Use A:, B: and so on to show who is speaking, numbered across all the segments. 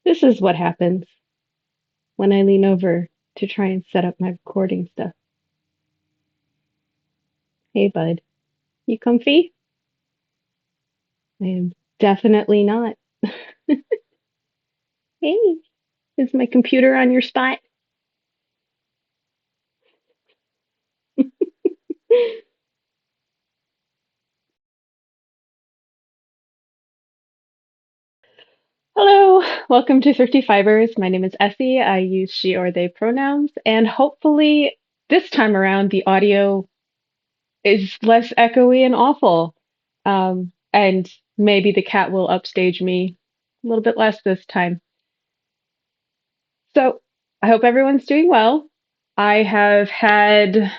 A: This is what happens when I lean over to try and set up my recording stuff. Hey, bud, you comfy? I am definitely not. Hey, is my computer on your spot? Hello, welcome to Thrifty Fibres. My name is Essie. I use she or they pronouns, and hopefully this time around the audio is less echoey and awful. And maybe the cat will upstage me a little bit less this time. So I hope everyone's doing well. I have had an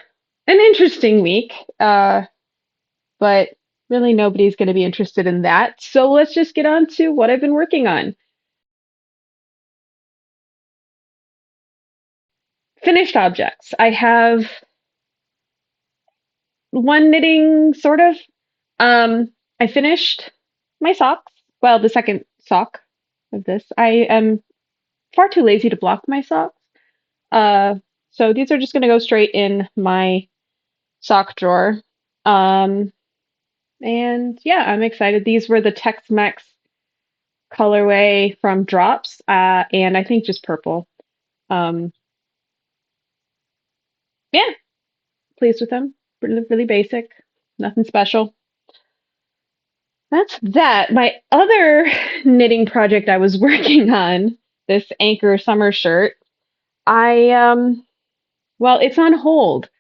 A: interesting week, but really nobody's going to be interested in that. So let's just get on to what I've been working on. Finished objects. I have one knitting, sort of. I finished my socks. Well, the second sock of this. I am far too lazy to block my socks. Uh, so these are just going to go straight in my sock drawer. Um, and yeah, I'm excited. These were the Texmex colorway from Drops, and I think just purple. Um, yeah, pleased with them. Really, really basic, nothing special. That's that. My other knitting project I was working on, this Anker summer shirt, I well, it's on hold.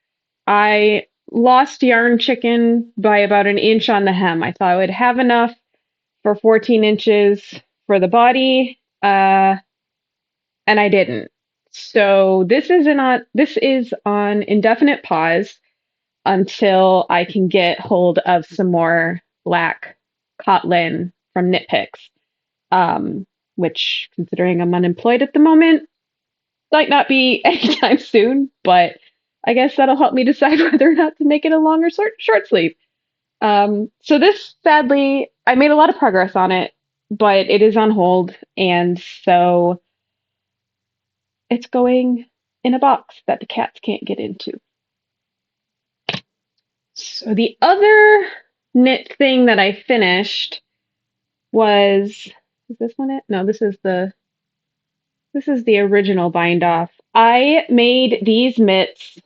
A: I lost yarn chicken by about an inch on the hem. I thought I would have enough for 14 inches for the body, and I didn't. So this is on indefinite pause until I can get hold of some more black CotLin from KnitPicks, which, considering I'm unemployed at the moment, might not be anytime soon, but I guess that'll help me decide whether or not to make it a long or short sleeve. So this, sadly, I made a lot of progress on it, but it is on hold, and so it's going in a box that the cats can't get into. So the other knit thing that I finished was, is this one it? No, this is the original bind off. I made these mitts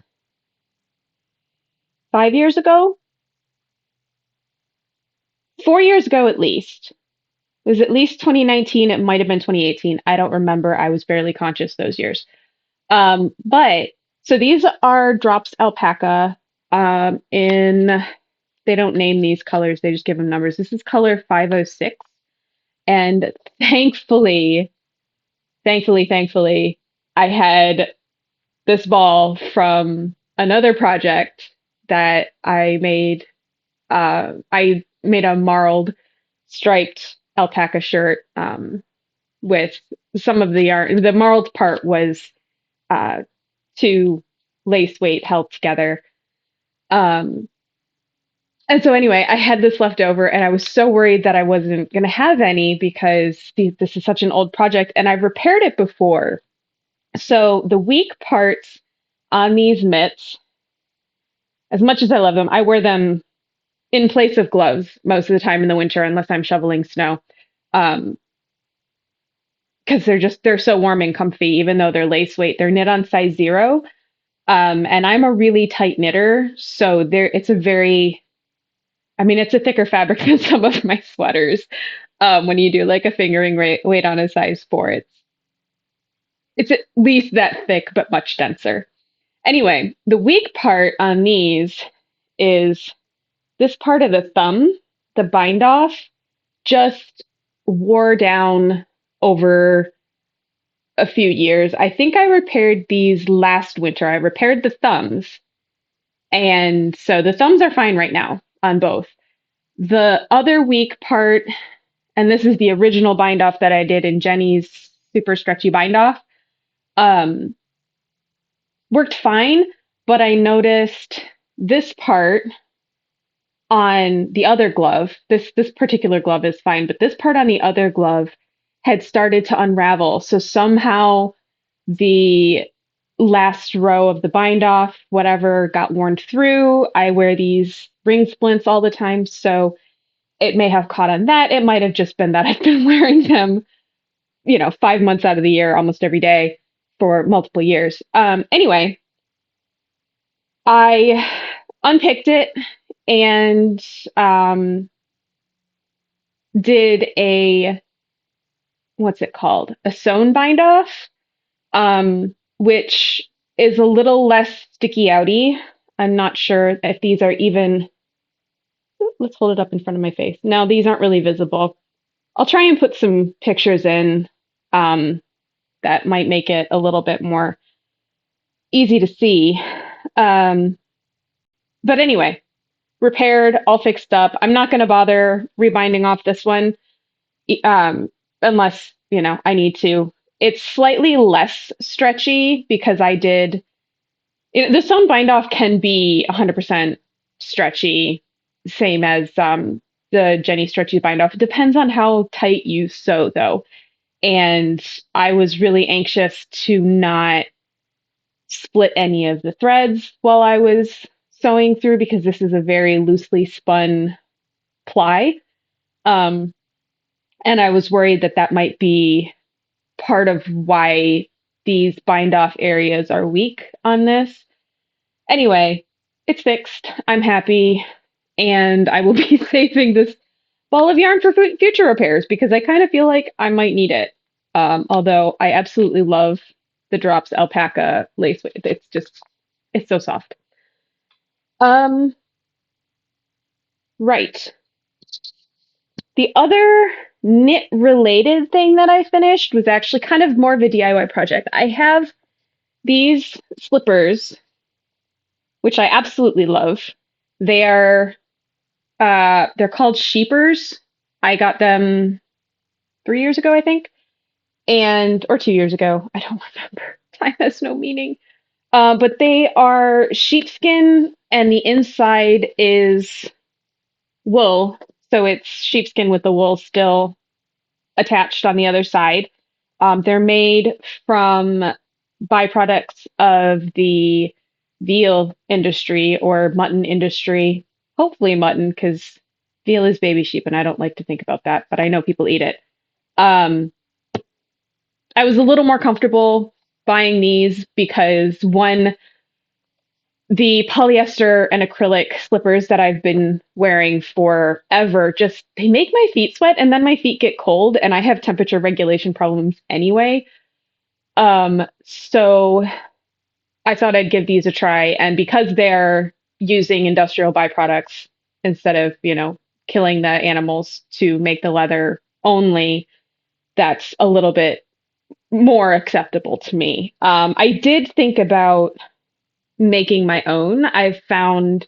A: 5 years ago, 4 years ago at least. It was at least 2019. It might have been 2018. I don't remember. I was barely conscious those years. But so these are Drops Alpaca. In They don't name these colors; they just give them numbers. This is color 506, and thankfully, I had this ball from another project that I made. I made a marled striped alpaca shirt with some of the yarn. The marled part was uh, two lace weight held together. Um, and so anyway, I had this left over, and I was so worried that I wasn't going to have any because this is such an old project, and I've repaired it before. So the weak parts on these mitts, as much as I love them, I wear them in place of gloves most of the time in the winter, unless I'm shoveling snow. Um, because they're so warm and comfy, even though they're lace weight. They're knit on size 0. And I'm a really tight knitter, so it's a very, I mean, it's a thicker fabric than some of my sweaters. When you do like a fingering weight on a size 4, it's at least that thick, but much denser. Anyway, the weak part on these is this part of the thumb, the bind off, just wore down over a few years. I think I repaired these last winter. I repaired the thumbs, and so the thumbs are fine right now on both. The other weak part, and this is the original bind off that I did in Jenny's super stretchy bind off, um, worked fine, but I noticed this part on the other glove. This particular glove is fine, but this part on the other glove had started to unravel. So somehow the last row of the bind off, whatever, got worn through. I wear these ring splints all the time, so it may have caught on that. It might have just been that I've been wearing them, 5 months out of the year, almost every day for multiple years. Anyway, I unpicked it and did a what's it called? A sewn bind off, which is a little less sticky outy. I'm not sure if these are even. Let's hold it up in front of my face. No, these aren't really visible. I'll try and put some pictures in um, that might make it a little bit more easy to see. Um, but anyway, repaired, all fixed up. I'm not going to bother rebinding off this one unless, I need to. It's slightly less stretchy because I did. The sewn bind off can be 100% stretchy, same as the Jenny stretchy bind off. It depends on how tight you sew, though. And I was really anxious to not split any of the threads while I was sewing through because this is a very loosely spun ply. Um, and I was worried that that might be part of why these bind off areas are weak on this. Anyway, it's fixed. I'm happy. And I will be saving this ball of yarn for future repairs because I kind of feel like I might need it. Although I absolutely love the Drops Alpaca lace. It's so soft. Um, right. The other knit related thing that I finished was actually kind of more of a DIY project. I have these slippers, which I absolutely love. They are they're called sheepers. I got them 3 years ago, I think, and or 2 years ago. I don't remember. Time has no meaning. But they are sheepskin, and the inside is wool. So it's sheepskin with the wool still attached on the other side. They're made from byproducts of the veal industry or mutton industry. Hopefully mutton, because veal is baby sheep, and I don't like to think about that, but I know people eat it. Um, I was a little more comfortable buying these because one, the polyester and acrylic slippers that I've been wearing forever just they make my feet sweat and then my feet get cold and I have temperature regulation problems anyway. So I thought I'd give these a try and because they're using industrial byproducts instead of, killing the animals to make the leather only, that's a little bit more acceptable to me. I did think about making my own. I've found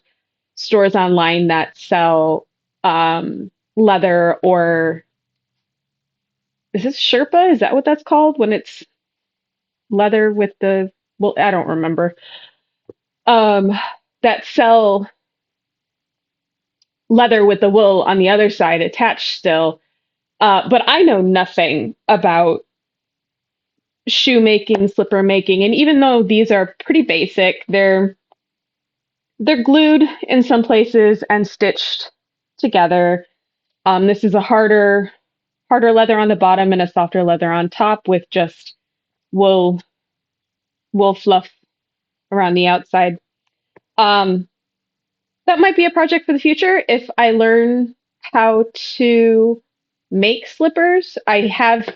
A: stores online that sell leather or is this Sherpa? Is that what that's called when it's leather with the well, I don't remember. Um, that sell leather with the wool on the other side attached still. But I know nothing about shoemaking, slipper making, and even though these are pretty basic, they're glued in some places and stitched together. This is a harder leather on the bottom and a softer leather on top with just wool wool fluff around the outside. Um, that might be a project for the future if I learn how to make slippers. I have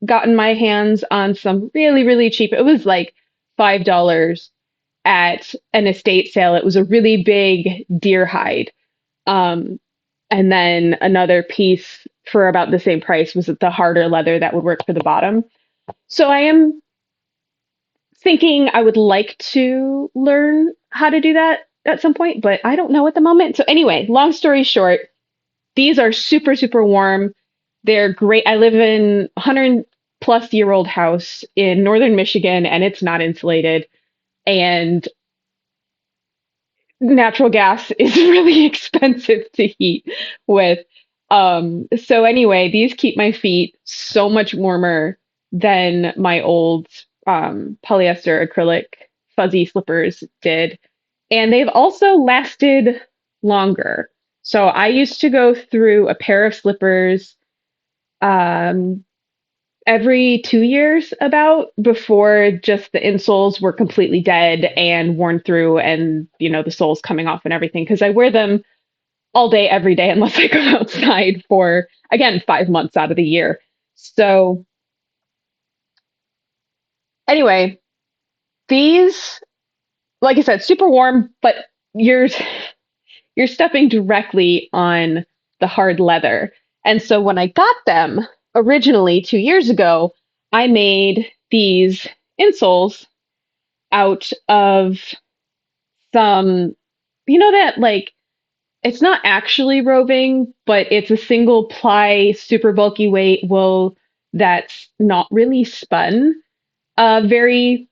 A: gotten my hands on some really, really cheap. It was like $5 at an estate sale. It was a really big deer hide. Um, and then another piece for about the same price was the harder leather that would work for the bottom. So I am thinking I would like to learn how to do that at some point, but I don't know at the moment. So anyway, long story short, these are super, super warm. They're great. I live in a 100+ year old house in northern Michigan and it's not insulated. And natural gas is really expensive to heat with. So anyway, these keep my feet so much warmer than my old polyester acrylic fuzzy slippers did. And they've also lasted longer. So I used to go through a pair of slippers um, every 2 years about before just the insoles were completely dead and worn through and, the soles coming off and everything. Because I wear them all day, every day, unless I go outside for, again, 5 months out of the year. So, anyway, these, like I said, super warm, but you're stepping directly on the hard leather. And so when I got them originally 2 years ago, I made these insoles out of some, that like it's not actually roving, but it's a single ply, super bulky weight wool that's not really spun very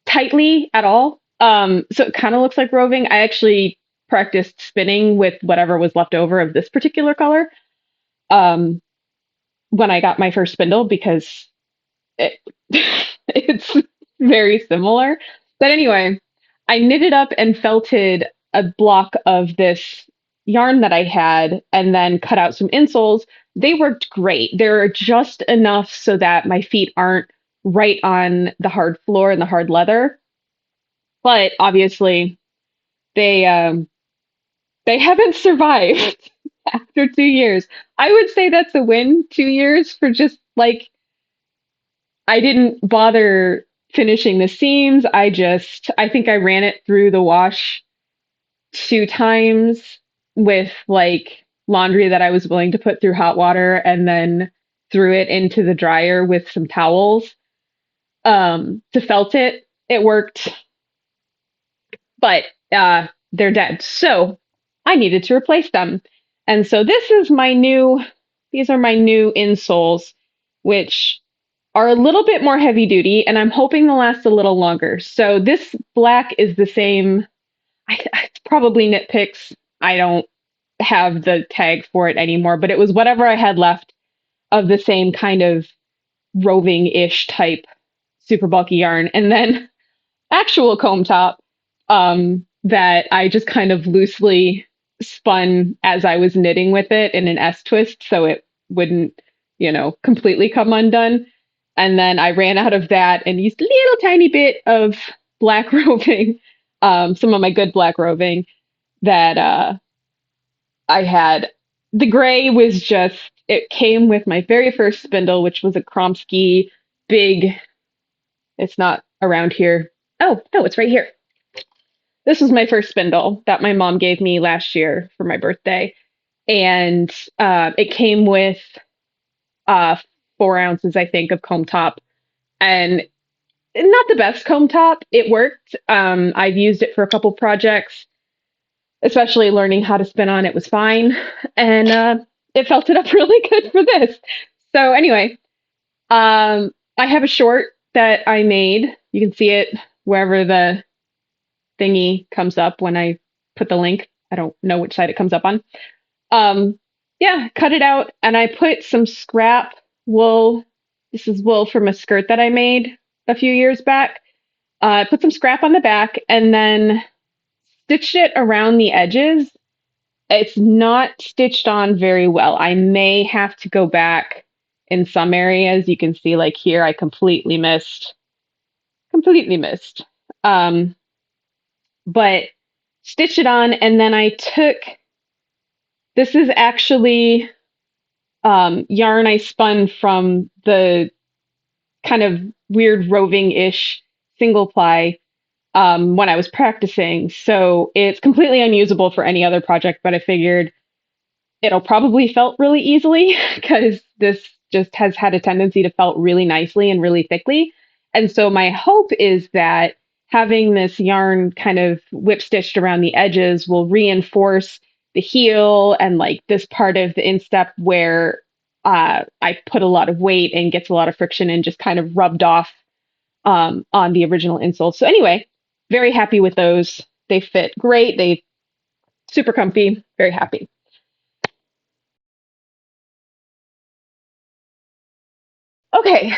A: tightly at all. So it kind of looks like roving. I actually practiced spinning with whatever was left over of this particular color um, when I got my first spindle because it, it's very similar. But anyway, I knitted up and felted a block of this yarn that I had and then cut out some insoles. They worked great. They're just enough so that my feet aren't right on the hard floor and the hard leather. But obviously, they they haven't survived after 2 years. I would say that's a win. 2 years for just like I didn't bother finishing the seams. I think I ran it through the wash 2 times with like laundry that I was willing to put through hot water and then threw it into the dryer with some towels to felt it. It worked, but they're dead. So I needed to replace them. And so these are my new insoles, which are a little bit more heavy duty, and I'm hoping they'll last a little longer. So this black is the same. It's probably KnitPicks. I don't have the tag for it anymore, but it was whatever I had left of the same kind of roving-ish type super bulky yarn. And then actual comb top that I just kind of loosely spun as I was knitting with it in an S twist so it wouldn't, completely come undone. And then I ran out of that and used a little tiny bit of black roving, some of my good black roving that I had. The gray was just, it came with my very first spindle, which was a Kromsky big, it's not around here. Oh, no, it's right here. This was my first spindle that my mom gave me last year for my birthday. And it came with 4 ounces, I think, of comb top. And not the best comb top. It worked. I've used it for a couple projects, especially learning how to spin on it was fine. And it felt it up really good for this. So anyway, I have a short that I made. You can see it wherever the thingy comes up when I put the link. I don't know which side it comes up on. Um, yeah, cut it out, and I put some scrap wool. This is wool from a skirt that I made a few years back. I put some scrap on the back and then stitched it around the edges. It's not stitched on very well. I may have to go back in some areas. You can see, like here, I completely missed. Um, but stitched it on, and then I took this is actually yarn I spun from the kind of weird roving-ish single ply when I was practicing. So it's completely unusable for any other project, but I figured it'll probably felt really easily because this just has had a tendency to felt really nicely and really thickly. And so my hope is that having this yarn kind of whip stitched around the edges will reinforce the heel and like this part of the instep where I put a lot of weight and gets a lot of friction and just kind of rubbed off on the original insole. So anyway, very happy with those. They fit great. They super comfy. Very happy. Okay,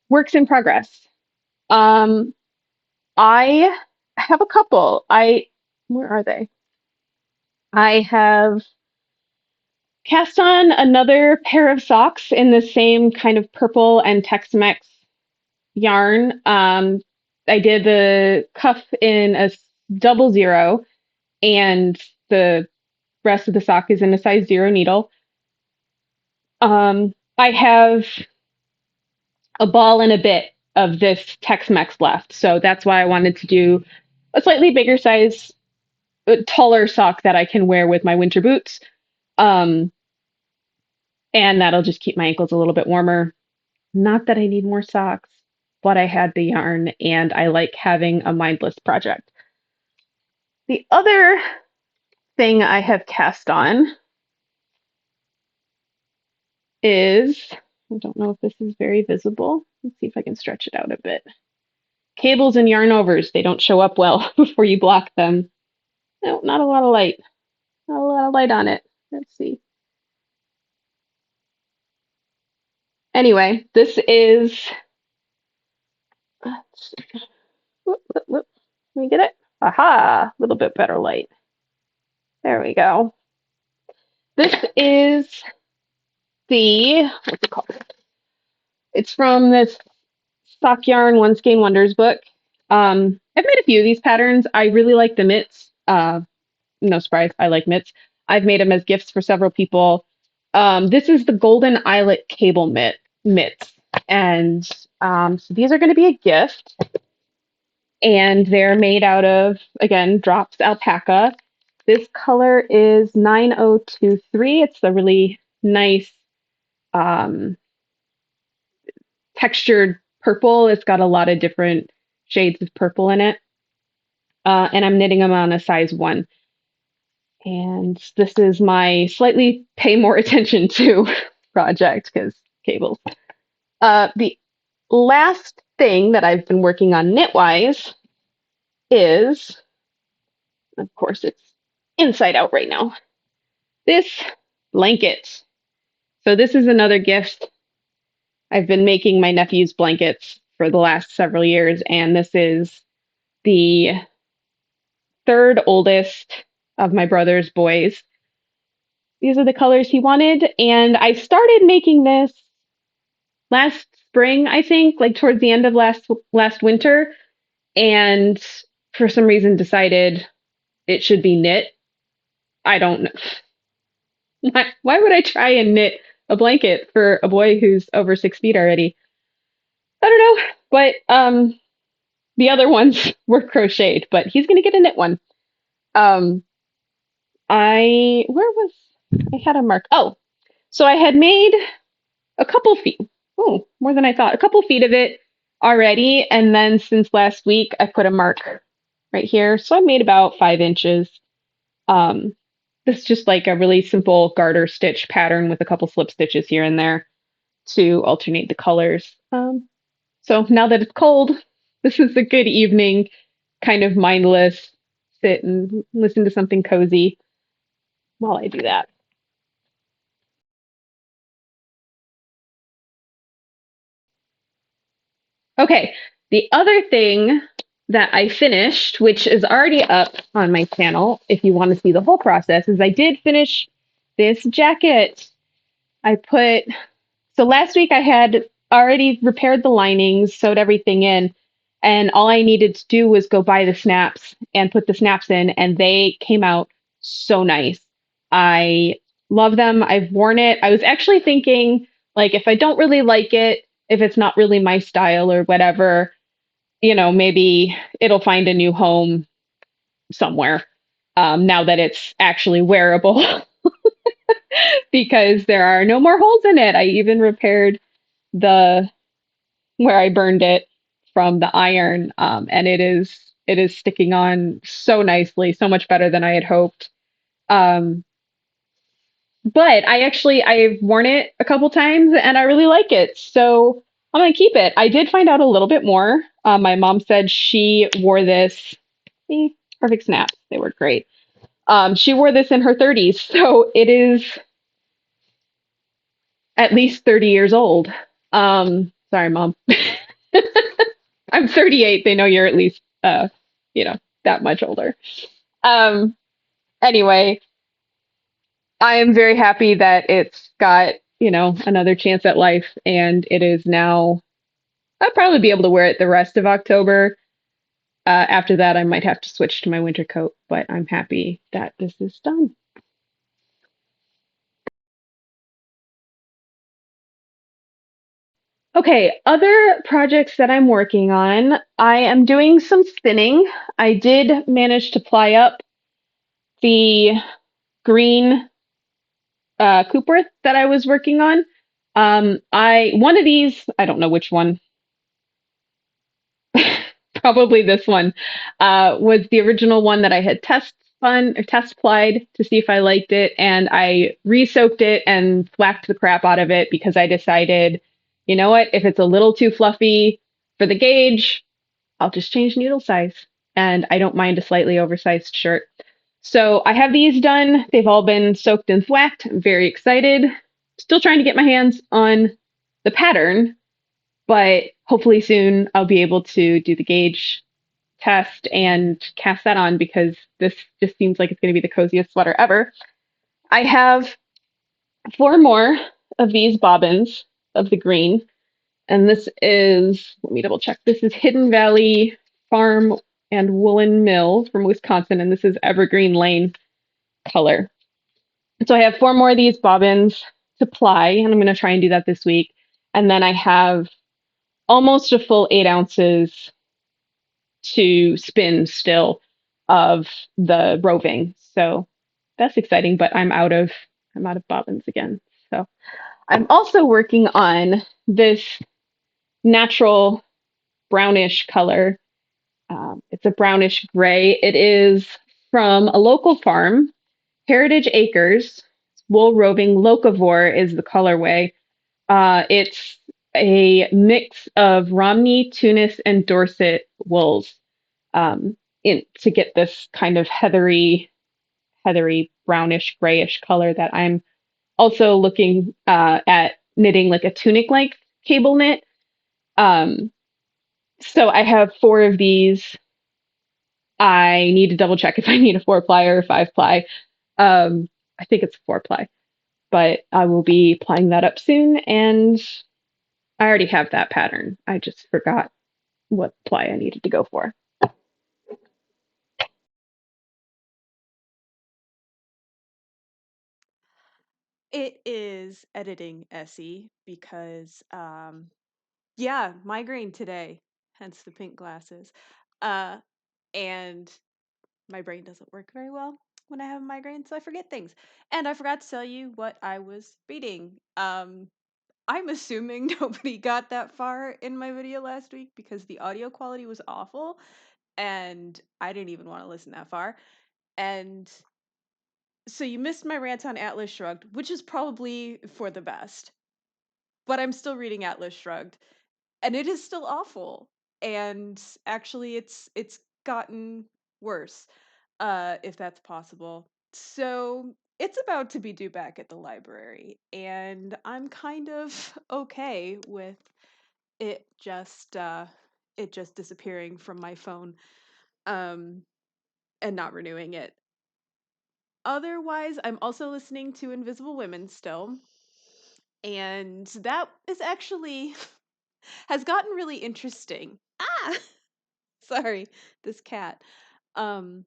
A: works in progress. Um, I have a couple. Where are they? I have cast on another pair of socks in the same kind of purple and Tex-Mex yarn. I did the cuff in a 00, and the rest of the sock is in a size 0 needle. I have a ball and a bit of this Tex-Mex left, so that's why I wanted to do a slightly bigger size, taller sock that I can wear with my winter boots. Um, and that'll just keep my ankles a little bit warmer. Not that I need more socks, but I had the yarn and I like having a mindless project. The other thing I have cast on is, I don't know if this is very visible. Let's see if I can stretch it out a bit. Cables and yarn overs, they don't show up well before you block them. No, not a lot of light. Not a lot of light on it. Let's see. Anyway, this is, whoop, whoop, whoop. Let me get it. Aha, a little bit better light. There we go. This is what's it called? It's from this Stock Yarn One-Skein Wonders book. I've made a few of these patterns. I really like the mitts. No surprise, I like mitts. I've made them as gifts for several people. This is the Golden Eyelet cable mitts. And so these are going to be a gift. And they're made out of, again, Drops Alpaca. This color is 9023. It's a really nice textured purple. It's got a lot of different shades of purple in it. And I'm knitting them on a size 1. And this is my slightly pay more attention to project because cables. The last thing that I've been working on knit-wise is, of course, it's inside out right now, this blanket. So this is another gift. I've been making my nephew's blankets for the last several years, and this is the third oldest of my brother's boys. These are the colors he wanted, and I started making this last spring, I think, like towards the end of last winter, and for some reason decided it should be knit. I don't know. Why would I try and knit a blanket for a boy who's over 6 feet already? I don't know, but the other ones were crocheted, but he's gonna get a knit one. Um, where was I had a mark? Oh, so I had made a couple feet. Oh, more than I thought. A couple feet of it already, and then since last week, I put a mark right here. So I made about 5 inches. Um, this is just like a really simple garter stitch pattern with a couple slip stitches here and there to alternate the colors. So now that it's cold, this is a good evening, kind of mindless, sit and listen to something cozy while I do that. Okay, the other thing that I finished, which is already up on my channel, if you want to see the whole process, is I did finish this jacket. So last week I had already repaired the linings, sewed everything in, and all I needed to do was go buy the snaps and put the snaps in, and they came out so nice. I love them. I've worn it. I was actually thinking, like, if I don't really like it, if it's not really my style or whatever, maybe it'll find a new home somewhere, now that it's actually wearable because there are no more holes in it. I even repaired the where I burned it from the iron, and it is sticking on so nicely, so much better than I had hoped. Um, but I've worn it a couple times and I really like it, so I'm gonna keep it. I did find out a little bit more. My mom said she wore this. See, perfect snaps. They were great. She wore this in her 30s, so it is at least 30 years old. Sorry, mom. I'm 38. They know you're at least, you know, that much older. Um, anyway, I am very happy that it's got, another chance at life, and it is now. I'll probably be able to wear it the rest of October. After that, I might have to switch to my winter coat, but I'm happy that this is done. Okay, other projects that I'm working on. I am doing some spinning. I did manage to ply up the green Coopworth that I was working on. I one of these, I don't know which one, probably this one, was the original one that I had test plied to see if I liked it, and I re-soaked it and whacked the crap out of it because I decided, you know what, if it's a little too fluffy for the gauge, I'll just change needle size, and I don't mind a slightly oversized shirt. So I have these done. They've all been soaked and thwacked. I'm very excited. Still trying to get my hands on the pattern, but hopefully soon I'll be able to do the gauge test and cast that on because this just seems like it's going to be the coziest sweater ever. I have four more of these bobbins of the green, and this is, let me double check, this is Hidden Valley Farm and Woolen Mill from Wisconsin, and this is Evergreen Lane color. So I have four more of these bobbins to ply, and I'm going to try and do that this week. And then I have almost a full 8 ounces to spin still of the roving. So that's exciting, but I'm out of bobbins again. So I'm also working on this natural brownish color. It's a brownish gray. It is from a local farm, Heritage Acres. Wool Roving Locavore is the colorway. It's a mix of Romney, Tunis, and Dorset wools to get this kind of heathery brownish grayish color that I'm also looking at knitting like a tunic length cable knit. Um, so I have four of these. I need to double check if I need a 4-ply or a 5-ply. I think it's a 4-ply, but I will be plying that up soon. And I already have that pattern. I just forgot what ply I needed to go for.
B: It is editing Essie because yeah, migraine today, hence the pink glasses. Uh and my brain doesn't work very well when I have a migraine, so I forget things. And I forgot to tell you what I was reading. I'm assuming nobody got that far in my video last week because the audio quality was awful and I didn't even want to listen that far. And so you missed my rant on Atlas Shrugged, which is probably for the best. But I'm still reading Atlas Shrugged, and it is still awful. And actually, it's gotten worse, if that's possible. So it's about to be due back at the library, and I'm kind of okay with it just disappearing from my phone, um, and not renewing it. Otherwise, I'm also listening to Invisible Women still, and that is actually has gotten really interesting. Ah, sorry, this cat. Um,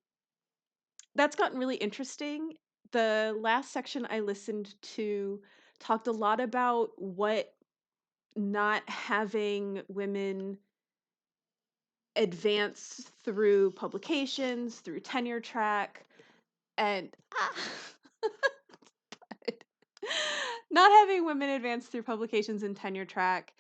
B: that's gotten really interesting. The last section I listened to talked a lot about what not having women advance through publications, through tenure track, and not having women advance through publications and tenure track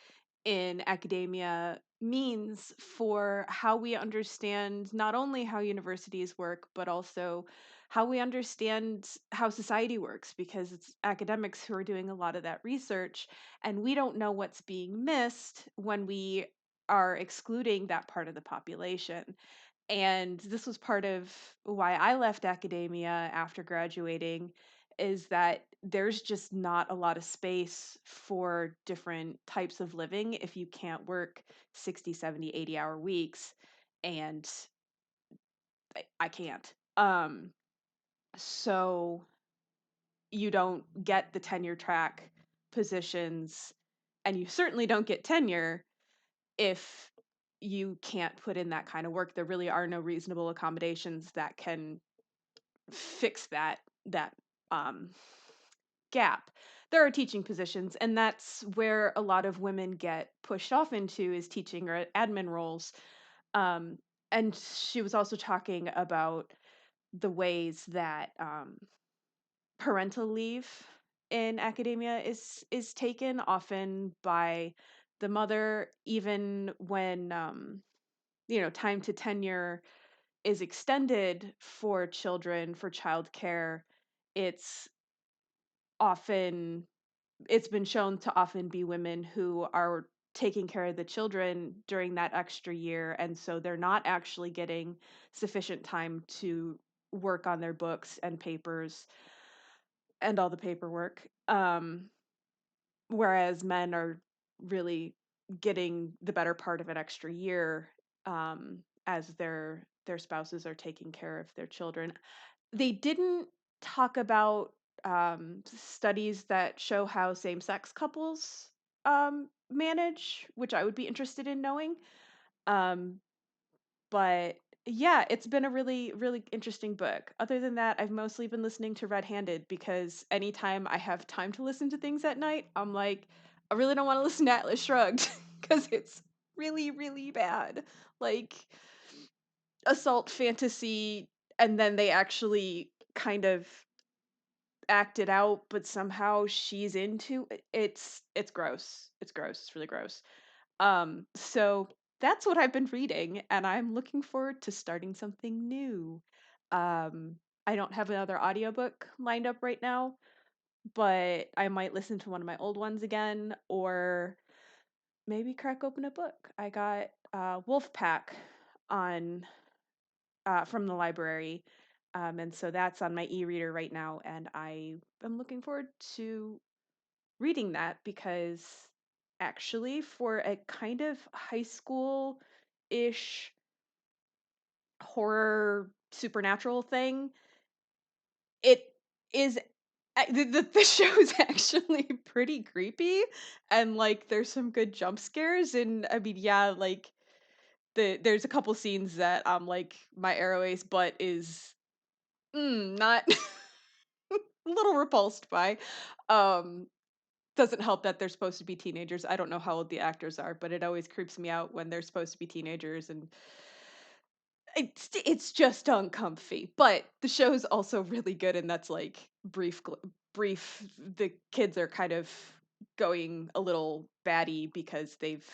B: in academia means for how we understand not only how universities work, but also how we understand how society works, because it's academics who are doing a lot of that research, and we don't know what's being missed when we are excluding that part of the population. And this was part of why I left academia after graduating, is that there's just not a lot of space for different types of living if you can't work 60, 70, 80-hour weeks. And I can't. So you don't get the tenure track positions, and you certainly don't get tenure if you can't put in that kind of work. There really are no reasonable accommodations that can fix that um gap. There are teaching positions, and that's where a lot of women get pushed off into, is teaching or admin roles. Um, and she was also talking about the ways that parental leave in academia is taken often by the mother, even when time to tenure is extended for children for childcare. It's often it's been shown to often be women who are taking care of the children during that extra year, and so they're not actually getting sufficient time to work on their books and papers and all the paperwork. Whereas men are really getting the better part of an extra year, as their spouses are taking care of their children. They didn't talk about studies that show how same-sex couples manage, which I would be interested in knowing. Um, but yeah, it's been a really, really interesting book. Other than that, I've mostly been listening to Red Handed, because anytime I have time to listen to things at night, I'm like, I really don't want to listen to Atlas Shrugged because it's really, really bad. Like assault fantasy, and then they actually kind of act it out, but somehow she's into it. It's gross. It's gross. It's really gross. So that's what I've been reading, and I'm looking forward to starting something new. Um, I don't have another audiobook lined up right now, but I might listen to one of my old ones again, or maybe crack open a book. I got Wolfpack on from the library. And so that's on my e-reader right now, and I am looking forward to reading that, because actually, for a kind of high school ish horror supernatural thing, it is the show is actually pretty creepy, and like there's some good jump scares. And I mean, yeah, like there's a couple scenes that I'm like, my arrow ace butt is not a little repulsed by. Um, doesn't help that they're supposed to be teenagers. I don't know how old the actors are, but it always creeps me out when they're supposed to be teenagers, and it's just uncomfy. But the show is also really good, and that's like brief. The kids are kind of going a little batty because they've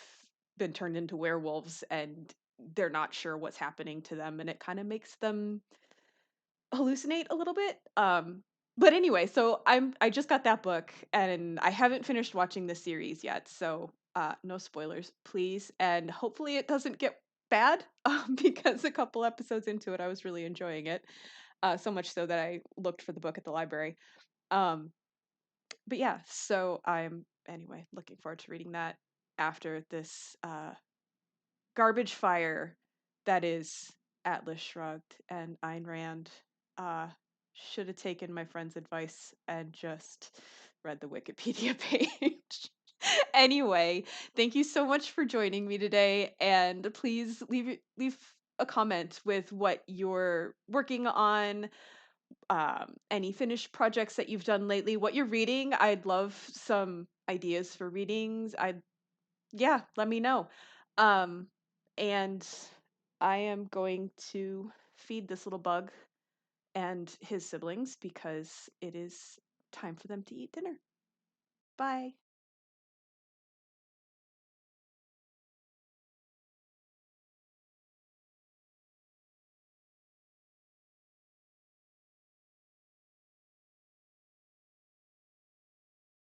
B: been turned into werewolves, and they're not sure what's happening to them, and it kind of makes them hallucinate a little bit. But anyway, so I just got that book, and I haven't finished watching the series yet. So no spoilers, please. And hopefully it doesn't get bad, because a couple episodes into it, I was really enjoying it. So much so that I looked for the book at the library. Um, but yeah, so I'm anyway looking forward to reading that after this garbage fire that is Atlas Shrugged. And Ayn Rand uh, should have taken my friend's advice and just read the Wikipedia page. Anyway, thank you so much for joining me today, and please leave a comment with what you're working on, any finished projects that you've done lately, what you're reading. I'd love some ideas for readings. Yeah, let me know. Um, and I am going to feed this little bug and his siblings, because it is time for them to eat dinner. Bye.